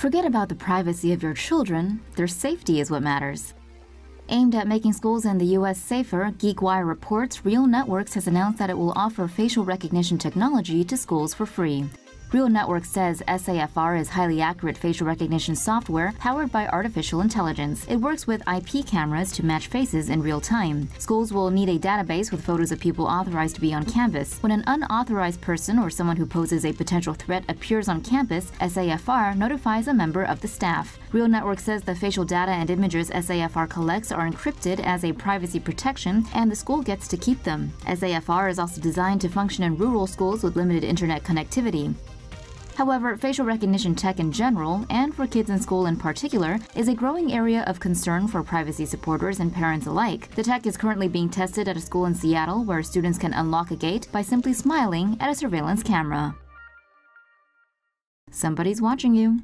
Forget about the privacy of your children, their safety is what matters. Aimed at making schools in the U.S. safer, Geekwire reports Realnetworks has announced that it will offer facial recognition technology to schools for free. Realnetworks says SAFR is highly accurate facial recognition software powered by artificial intelligence. It works with IP cameras to match faces in real time. Schools will need a database with photos of people authorized to be on campus. When an unauthorized person or someone who poses a potential threat appears on campus, SAFR notifies a member of the staff. Realnetworks says the facial data and images SAFR collects are encrypted as a privacy protection, and the school gets to keep them. SAFR is also designed to function in rural schools with limited internet connectivity. However, facial recognition tech in general, and for kids in school in particular, is a growing area of concern for privacy supporters and parents alike. The tech is currently being tested at a school in Seattle where students can unlock a gate by simply smiling at a surveillance camera. Somebody's watching you.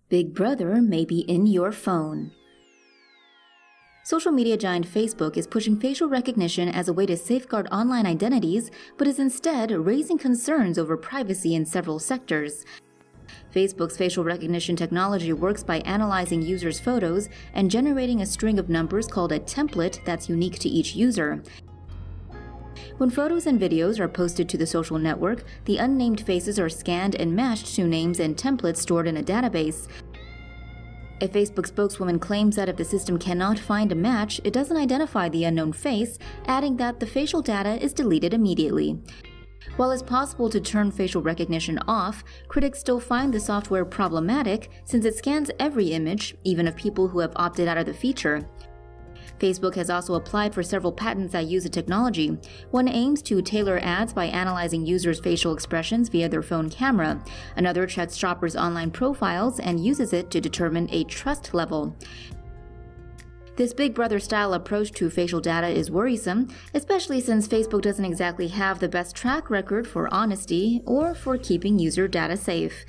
Big Brother may be in your phone. Social media giant Facebook is pushing facial recognition as a way to safeguard online identities, but is instead raising concerns over privacy in several sectors. Facebook's facial recognition technology works by analyzing users' photos and generating a string of numbers called a template that's unique to each user. When photos and videos are posted to the social network, the unnamed faces are scanned and matched to names and templates stored in a database. A Facebook spokeswoman claims that if the system cannot find a match, it doesn't identify the unknown face, adding that the facial data is deleted immediately. While it's possible to turn facial recognition off, critics still find the software problematic since it scans every image, even of people who have opted out of the feature. Facebook has also applied for several patents that use the technology. One aims to tailor ads by analyzing users' facial expressions via their phone camera. Another checks shoppers' online profiles and uses it to determine a trust level. This Big Brother-style approach to facial data is worrisome, especially since Facebook doesn't exactly have the best track record for honesty or for keeping user data safe.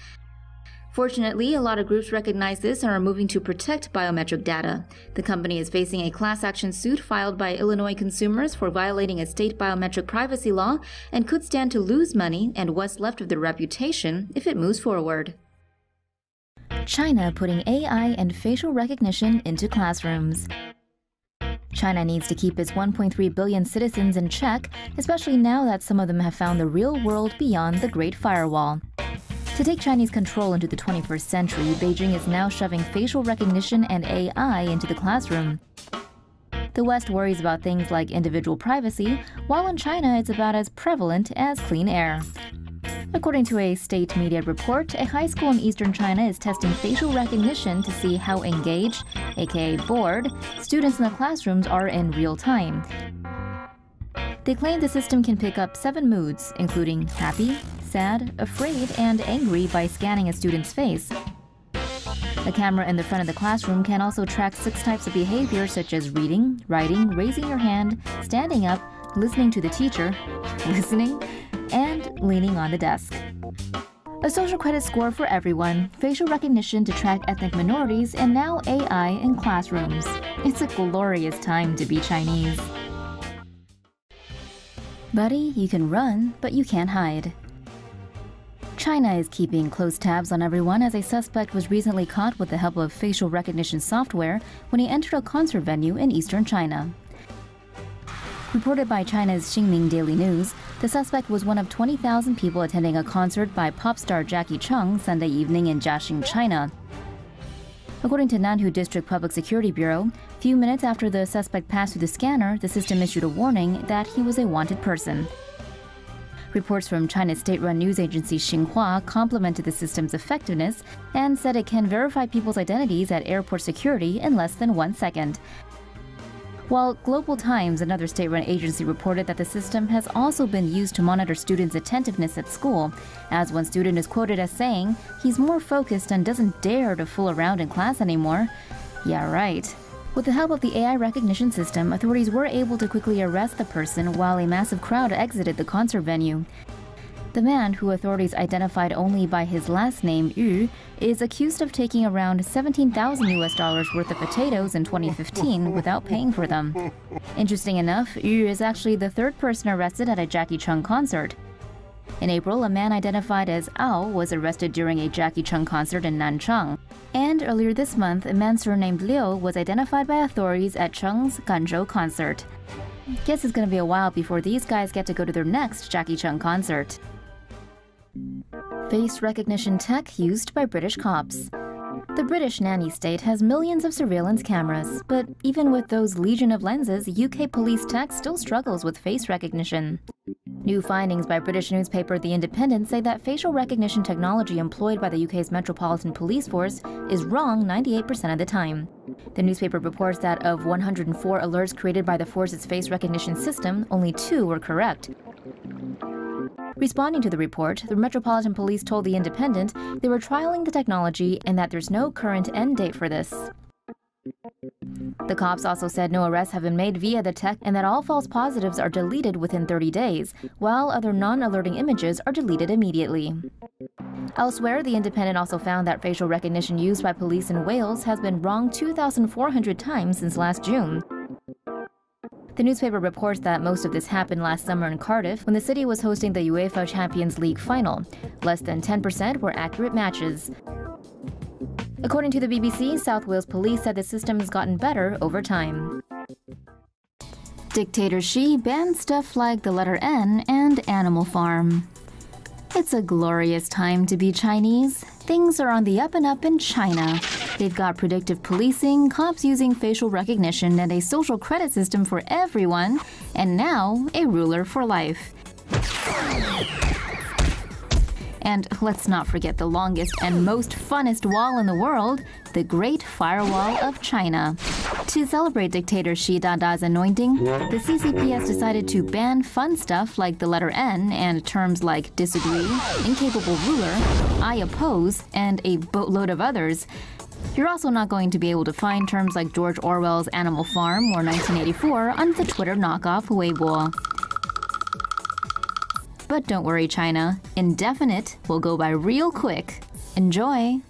Fortunately, a lot of groups recognize this and are moving to protect biometric data. The company is facing a class action suit filed by Illinois consumers for violating a state biometric privacy law and could stand to lose money and what's left of their reputation if it moves forward. China putting AI and facial recognition into classrooms. China needs to keep its 1.3 billion citizens in check, especially now that some of them have found the real world beyond the Great Firewall. To take Chinese control into the 21st century, Beijing is now shoving facial recognition and AI into the classroom. The West worries about things like individual privacy, while in China it's about as prevalent as clean air. According to a state media report, a high school in eastern China is testing facial recognition to see how engaged, aka bored, students in the classrooms are in real time. They claim the system can pick up 7 moods, including happy, sad, afraid, and angry by scanning a student's face. The camera in the front of the classroom can also track 6 types of behavior such as reading, writing, raising your hand, standing up, listening to the teacher, listening, and leaning on the desk. A social credit score for everyone, facial recognition to track ethnic minorities, and now AI in classrooms. It's a glorious time to be Chinese. Buddy, you can run, but you can't hide. China is keeping close tabs on everyone as a suspect was recently caught with the help of facial recognition software when he entered a concert venue in eastern China. Reported by China's Xinmin Daily News, the suspect was one of 20,000 people attending a concert by pop star Jackie Chung Sunday evening in Jiaxing, China. According to Nanhu District Public Security Bureau, few minutes after the suspect passed through the scanner, the system issued a warning that he was a wanted person. Reports from China's state-run news agency Xinhua complimented the system's effectiveness and said it can verify people's identities at airport security in less than 1 second. While Global Times, another state-run agency, reported that the system has also been used to monitor students' attentiveness at school, as one student is quoted as saying, "He's more focused and doesn't dare to fool around in class anymore." Yeah, right. With the help of the AI recognition system, authorities were able to quickly arrest the person while a massive crowd exited the concert venue. The man, who authorities identified only by his last name, Yu, is accused of taking around $17,000 worth of potatoes in 2015 without paying for them. Interesting enough, Yu is actually the 3rd person arrested at a Jackie Chung concert. In April, a man identified as Ao was arrested during a Jackie Chan concert in Nanchang. And earlier this month, a man surnamed Liu was identified by authorities at Cheng's Ganzhou concert. Guess it's gonna be a while before these guys get to go to their next Jackie Chan concert. Face recognition tech used by British cops. The British nanny state has millions of surveillance cameras, but even with those legion of lenses, UK police tech still struggles with face recognition. New findings by British newspaper The Independent say that facial recognition technology employed by the UK's Metropolitan Police Force is wrong 98% of the time. The newspaper reports that of 104 alerts created by the force's face recognition system, only 2 were correct. Responding to the report, the Metropolitan Police told The Independent they were trialing the technology and that there's no current end date for this. The cops also said no arrests have been made via the tech and that all false positives are deleted within 30 days, while other non-alerting images are deleted immediately. Elsewhere, The Independent also found that facial recognition used by police in Wales has been wrong 2,400 times since last June. The newspaper reports that most of this happened last summer in Cardiff when the city was hosting the UEFA Champions League final. Less than 10% were accurate matches. According to the BBC, South Wales Police said the system has gotten better over time. Dictator Xi banned stuff like the letter N and Animal Farm. It's a glorious time to be Chinese. Things are on the up and up in China. They've got predictive policing, cops using facial recognition, and a social credit system for everyone, and now a ruler for life. And let's not forget the longest and most funnest wall in the world, the Great Firewall of China. To celebrate dictator Xi Dada's anointing, the CCP has decided to ban fun stuff like the letter N and terms like disagree, incapable ruler, I oppose, and a boatload of others. You're also not going to be able to find terms like George Orwell's Animal Farm or 1984 on the Twitter knockoff Weibo. But don't worry, China. Indefinite will go by real quick. Enjoy!